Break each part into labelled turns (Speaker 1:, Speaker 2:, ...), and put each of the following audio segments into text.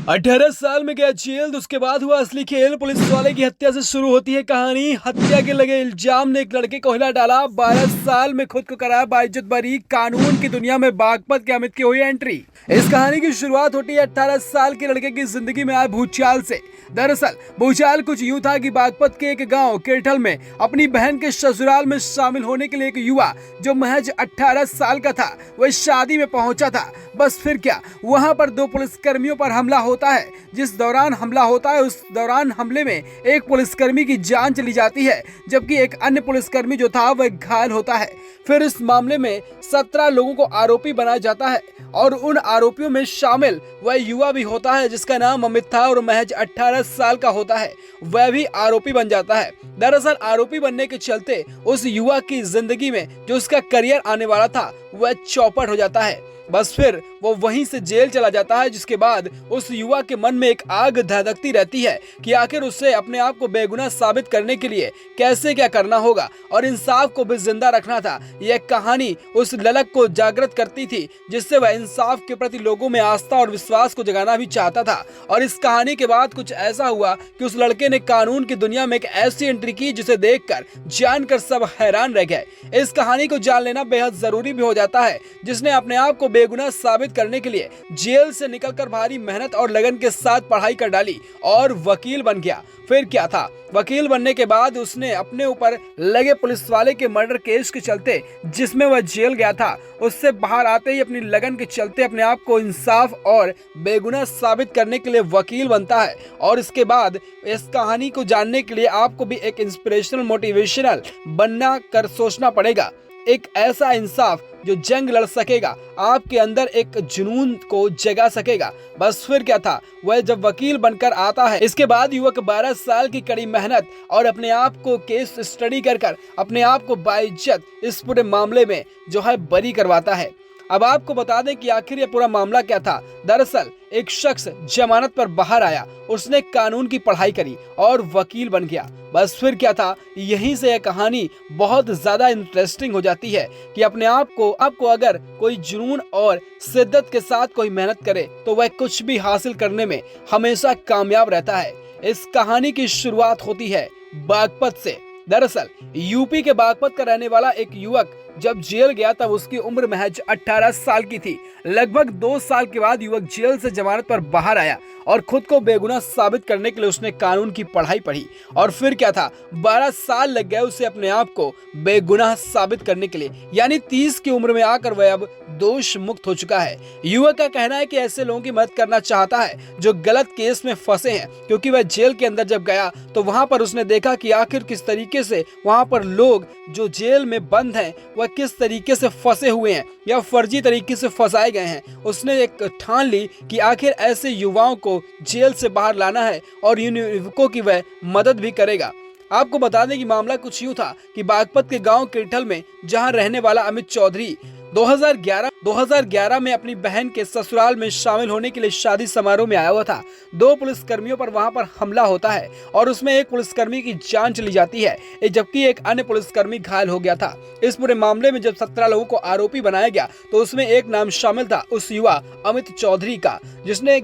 Speaker 1: 18 साल में गया जेल तो उसके बाद हुआ असली खेल। पुलिस वाले की हत्या से शुरू होती है कहानी। हत्या के लगे इल्जाम ने एक लड़के को हिला डाला। 12 साल में खुद को कराया बाइज्जत बरी। कानून की दुनिया में बागपत के अमित की हुई एंट्री। इस कहानी की शुरुआत होती है 18 साल के लड़के की जिंदगी में आए भूचाल से। दरअसल भूचाल कुछ यूं था कि बागपत के एक गांव केरठल में अपनी बहन के ससुराल में शामिल होने के लिए एक युवा जो महज 18 साल का था वह शादी में पहुंचा था। बस फिर क्या, वहां पर 2 पुलिसकर्मियों पर हमला होता है। जिस दौरान हमला होता है उस दौरान हमले में एक पुलिसकर्मी की जान चली जाती है, जबकि एक अन्य पुलिसकर्मी जो था वह घायल होता है। फिर इस मामले में 17 लोगों को आरोपी बनाया जाता है और उन आरोपियों में शामिल वह युवा भी होता है जिसका नाम अमित था और महज 18 साल का होता है। वह भी आरोपी बन जाता है। दरअसल आरोपी बनने के चलते उस युवा की जिंदगी में जो उसका करियर आने वाला था वह चौपट हो जाता है। बस फिर वो वहीं से जेल चला जाता है, जिसके बाद उस युवा के मन में एक आग धधकती रहती है कि आखिर उसे अपने आप को बेगुनाह साबित करने के लिए कैसे क्या करना होगा और इंसाफ को भी जिंदा रखना था। यह कहानी उस ललक को जागृत करती थी जिससे वह इंसाफ के प्रति लोगों में आस्था और विश्वास को जगाना भी चाहता था। और इस कहानी के बाद कुछ ऐसा हुआ कि उस लड़के ने कानून की दुनिया में एक ऐसी एंट्री की जिसे देखकर जानकर सब हैरान रह गए। इस कहानी को जान लेना बेहद जरूरी भी हो जाता है। जिसने अपने आप को बेगुनाह साबित करने के लिए जेल से निकलकर भारी मेहनत और लगन के साथ पढ़ाई कर डाली और वकील बन गया। फिर क्या था, वकील बनने के बाद उसने अपने ऊपर लगे पुलिस वाले के मर्डर केस के चलते जिसमें वह जेल गया था, उससे बाहर आते ही अपनी लगन के चलते अपने आप को इंसाफ और बेगुनाह साबित करने के लिए वकील बनता है। और इसके बाद इस कहानी को जानने के लिए आपको भी एक इंस्पिरेशनल मोटिवेशनल बनना कर सोचना पड़ेगा। एक ऐसा इंसाफ जो जंग लड़ सकेगा, आपके अंदर एक जुनून को जगा सकेगा। बस फिर क्या था, वह जब वकील बनकर आता है इसके बाद युवक 12 साल की कड़ी मेहनत और अपने आप को केस स्टडी कर अपने आप को बाइज्जत इस पूरे मामले में जो है बरी करवाता है। अब आपको बता दें कि आखिर ये पूरा मामला क्या था। दरअसल एक शख्स जमानत पर बाहर आया, उसने कानून की पढ़ाई करी और वकील बन गया। बस फिर क्या था, यहीं से यह कहानी बहुत ज्यादा इंटरेस्टिंग हो जाती है कि अपने आप को अगर कोई जुनून और शिद्दत के साथ कोई मेहनत करे तो वह कुछ भी हासिल करने में हमेशा कामयाब रहता है। इस कहानी की शुरुआत होती है बागपत से। दरअसल यूपी के बागपत का रहने वाला एक युवक जब जेल गया तब उसकी उम्र महज 18 साल की थी। लगभग 2 साल के बाद युवक जेल से जमानत पर बाहर आया और खुद को बेगुनाह साबित करने के लिए उसने कानून की पढ़ाई पढ़ी। और फिर क्या था, 12 साल लग गए उसे अपने आप को बेगुनाह साबित करने के लिए। यानी 30 की उम्र में आकर वह अब दोष मुक्त हो चुका है। युवक का कहना है कि ऐसे लोगों की मदद करना चाहता है जो गलत केस में फंसे हैं, क्योंकि वह जेल के अंदर जब गया तो वहां पर उसने देखा कि आखिर किस तरीके से वहां पर लोग जो जेल में बंद हैं वह किस तरीके से फंसे हुए हैं या फर्जी तरीके से फंसाए गए हैं। उसने एक ठान ली कि आखिर ऐसे युवाओं को जेल से बाहर लाना है और इन युवकों की वह मदद भी करेगा। आपको बता दें कि मामला कुछ यूं था कि बागपत के गांव केरठल में जहां रहने वाला अमित चौधरी 2011 में अपनी बहन के ससुराल में शामिल होने के लिए शादी समारोह में आया हुआ था। 2 पुलिसकर्मियों पर वहां पर हमला होता है और उसमें एक पुलिसकर्मी की जान चली जाती है, जबकि एक अन्य पुलिसकर्मी घायल हो गया था। इस पूरे मामले में जब 17 लोगों को आरोपी बनाया गया तो उसमें एक नाम शामिल था उस युवा अमित चौधरी का, जिसने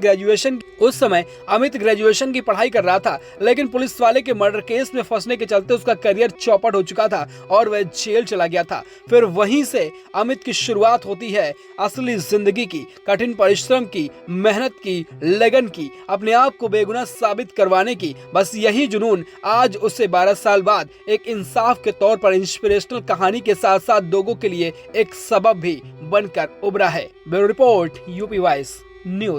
Speaker 1: उस समय अमित ग्रेजुएशन की पढ़ाई कर रहा था, लेकिन पुलिस वाले के मर्डर केस में फंसने के चलते उसका करियर चौपट हो चुका था और वह जेल चला गया था। फिर वहीं से अमित की शुरुआत होती है असली जिंदगी की, कठिन परिश्रम की, मेहनत की, लगन की, अपने आप को बेगुनाह साबित करवाने की। बस यही जुनून आज उसे 12 साल बाद एक इंसाफ के तौर पर इंस्पिरेशनल कहानी के साथ साथ लोगों के लिए एक सबब भी बनकर उभरा है। Bureau report, UP voice news.